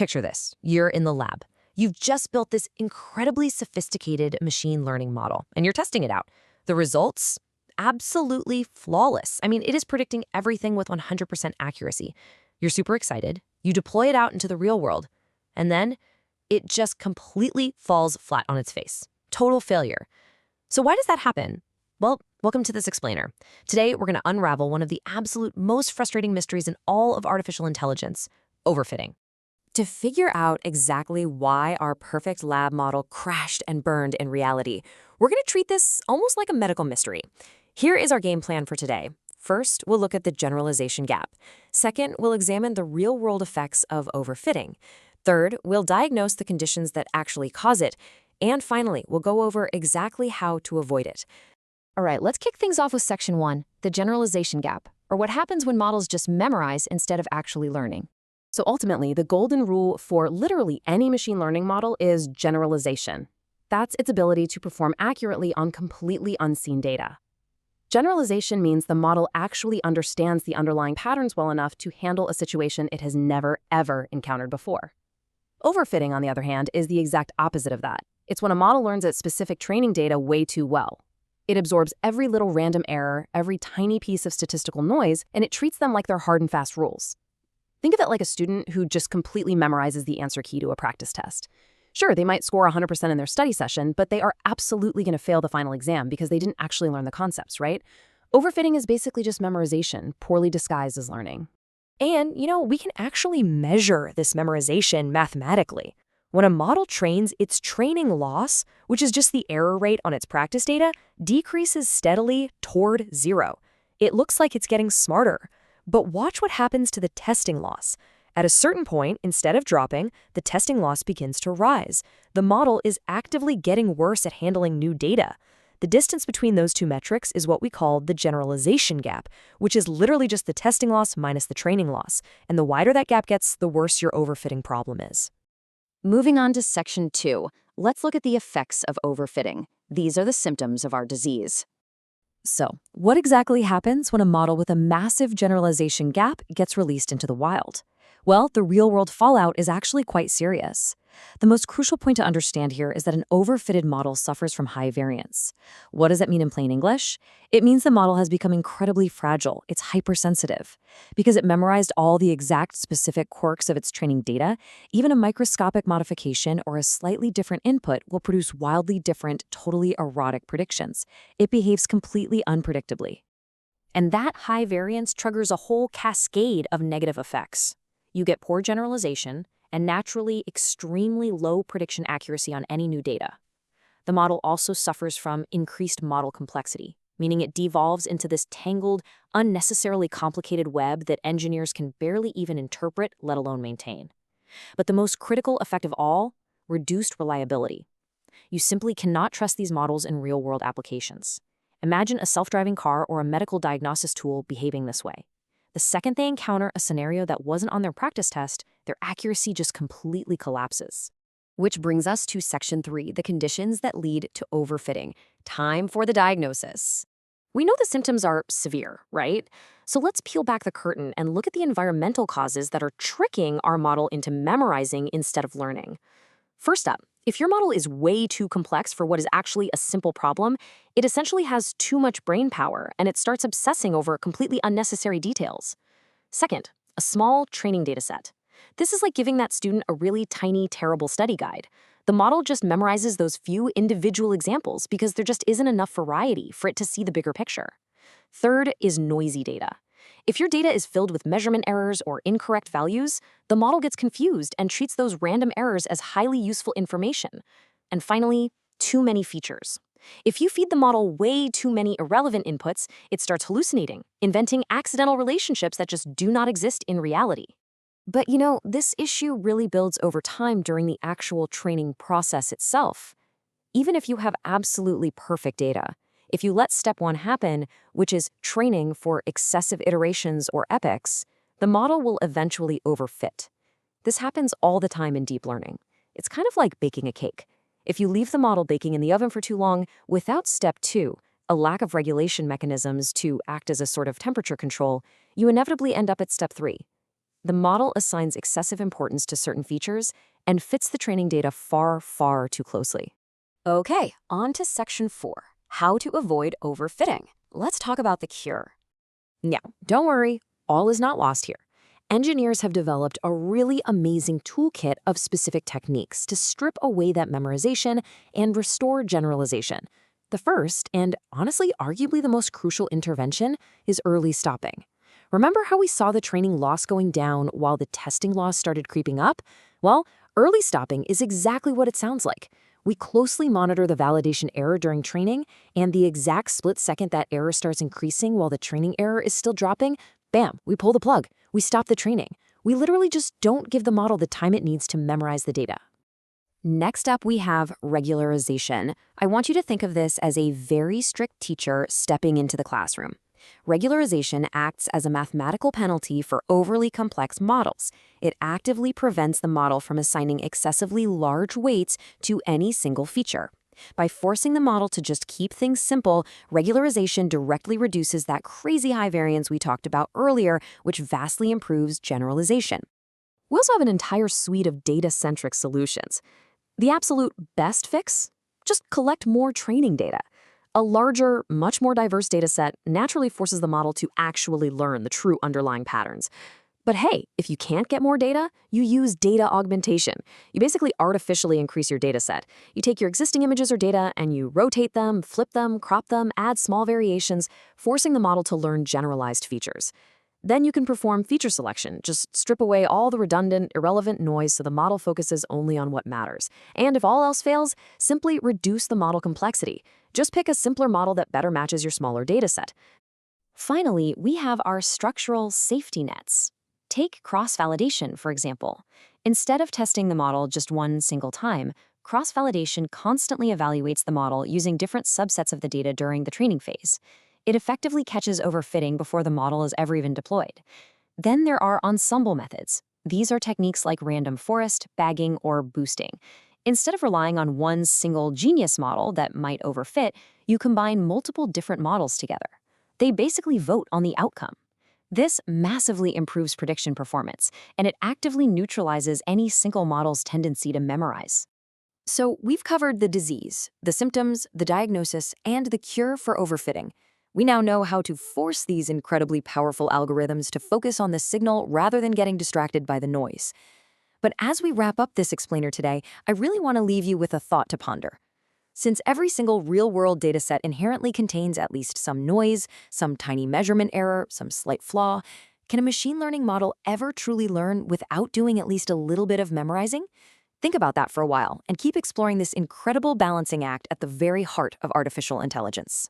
Picture this. You're in the lab. You've just built this incredibly sophisticated machine learning model, and you're testing it out. The results? Absolutely flawless. I mean, it is predicting everything with 100% accuracy. You're super excited. You deploy it out into the real world, and then it just completely falls flat on its face. Total failure. So why does that happen? Well, welcome to this explainer. Today, we're going to unravel one of the absolute most frustrating mysteries in all of artificial intelligence, overfitting. To figure out exactly why our perfect lab model crashed and burned in reality, we're going to treat this almost like a medical mystery. Here is our game plan for today. First, we'll look at the generalization gap. Second, we'll examine the real-world effects of overfitting. Third, we'll diagnose the conditions that actually cause it. And finally, we'll go over exactly how to avoid it. All right, let's kick things off with Section 1, the generalization gap, or what happens when models just memorize instead of actually learning. So ultimately, the golden rule for literally any machine learning model is generalization. That's its ability to perform accurately on completely unseen data. Generalization means the model actually understands the underlying patterns well enough to handle a situation it has never, ever encountered before. Overfitting, on the other hand, is the exact opposite of that. It's when a model learns its specific training data way too well. It absorbs every little random error, every tiny piece of statistical noise, and it treats them like they're hard and fast rules. Think of it like a student who just completely memorizes the answer key to a practice test. Sure, they might score 100% in their study session, but they are absolutely going to fail the final exam because they didn't actually learn the concepts, right? Overfitting is basically just memorization, poorly disguised as learning. And, we can actually measure this memorization mathematically. When a model trains, its training loss, which is just the error rate on its practice data, decreases steadily toward zero. It looks like it's getting smarter. But watch what happens to the testing loss. At a certain point, instead of dropping, the testing loss begins to rise. The model is actively getting worse at handling new data. The distance between those two metrics is what we call the generalization gap, which is literally just the testing loss minus the training loss. And the wider that gap gets, the worse your overfitting problem is. Moving on to Section 2, let's look at the effects of overfitting. These are the symptoms of our disease. So, what exactly happens when a model with a massive generalization gap gets released into the wild? Well, the real-world fallout is actually quite serious. The most crucial point to understand here is that an overfitted model suffers from high variance. What does that mean in plain English? It means the model has become incredibly fragile. It's hypersensitive. Because it memorized all the exact specific quirks of its training data, even a microscopic modification or a slightly different input will produce wildly different, totally erratic predictions. It behaves completely unpredictably. And that high variance triggers a whole cascade of negative effects. You get poor generalization, and naturally extremely low prediction accuracy on any new data. The model also suffers from increased model complexity, meaning it devolves into this tangled, unnecessarily complicated web that engineers can barely even interpret, let alone maintain. But the most critical effect of all, reduced reliability. You simply cannot trust these models in real-world applications. Imagine a self-driving car or a medical diagnosis tool behaving this way. The second they encounter a scenario that wasn't on their practice test, their accuracy just completely collapses. Which brings us to Section 3, the conditions that lead to overfitting. Time for the diagnosis. We know the symptoms are severe, right? So let's peel back the curtain and look at the environmental causes that are tricking our model into memorizing instead of learning. First up, if your model is way too complex for what is actually a simple problem, it essentially has too much brain power and it starts obsessing over completely unnecessary details. Second, a small training data set. This is like giving that student a really tiny, terrible study guide. The model just memorizes those few individual examples because there just isn't enough variety for it to see the bigger picture. Third is noisy data. If your data is filled with measurement errors or incorrect values, the model gets confused and treats those random errors as highly useful information. And finally, too many features. If you feed the model way too many irrelevant inputs, it starts hallucinating, inventing accidental relationships that just do not exist in reality. But this issue really builds over time during the actual training process itself. Even if you have absolutely perfect data, if you let step 1 happen, which is training for excessive iterations or epochs, the model will eventually overfit. This happens all the time in deep learning. It's kind of like baking a cake. If you leave the model baking in the oven for too long, without step 2, a lack of regulation mechanisms to act as a sort of temperature control, you inevitably end up at step 3. The model assigns excessive importance to certain features and fits the training data far, far too closely. Okay, on to section 4, how to avoid overfitting. Let's talk about the cure. Now, don't worry, all is not lost here. Engineers have developed a really amazing toolkit of specific techniques to strip away that memorization and restore generalization. The first, and honestly arguably the most crucial intervention, is early stopping. Remember how we saw the training loss going down while the testing loss started creeping up? Well, early stopping is exactly what it sounds like. We closely monitor the validation error during training, and the exact split second that error starts increasing while the training error is still dropping, bam, we pull the plug. We stop the training. We literally just don't give the model the time it needs to memorize the data. Next up, we have regularization. I want you to think of this as a very strict teacher stepping into the classroom. Regularization acts as a mathematical penalty for overly complex models. It actively prevents the model from assigning excessively large weights to any single feature. By forcing the model to just keep things simple, regularization directly reduces that crazy high variance we talked about earlier, which vastly improves generalization. We also have an entire suite of data-centric solutions. The absolute best fix? Just collect more training data. A larger, much more diverse data set naturally forces the model to actually learn the true underlying patterns. But hey, if you can't get more data, you use data augmentation. You basically artificially increase your data set. You take your existing images or data and you rotate them, flip them, crop them, add small variations, forcing the model to learn generalized features. Then you can perform feature selection. Just strip away all the redundant, irrelevant noise so the model focuses only on what matters. And if all else fails, simply reduce the model complexity. Just pick a simpler model that better matches your smaller dataset. Finally, we have our structural safety nets. Take cross-validation, for example. Instead of testing the model just one single time, cross-validation constantly evaluates the model using different subsets of the data during the training phase. It effectively catches overfitting before the model is ever even deployed. Then there are ensemble methods. These are techniques like random forest, bagging, or boosting. Instead of relying on one single genius model that might overfit, you combine multiple different models together. They basically vote on the outcome. This massively improves prediction performance, and it actively neutralizes any single model's tendency to memorize. So we've covered the disease, the symptoms, the diagnosis, and the cure for overfitting. We now know how to force these incredibly powerful algorithms to focus on the signal rather than getting distracted by the noise. But as we wrap up this explainer today, I really want to leave you with a thought to ponder. Since every single real-world dataset inherently contains at least some noise, some tiny measurement error, some slight flaw, can a machine learning model ever truly learn without doing at least a little bit of memorizing? Think about that for a while and keep exploring this incredible balancing act at the very heart of artificial intelligence.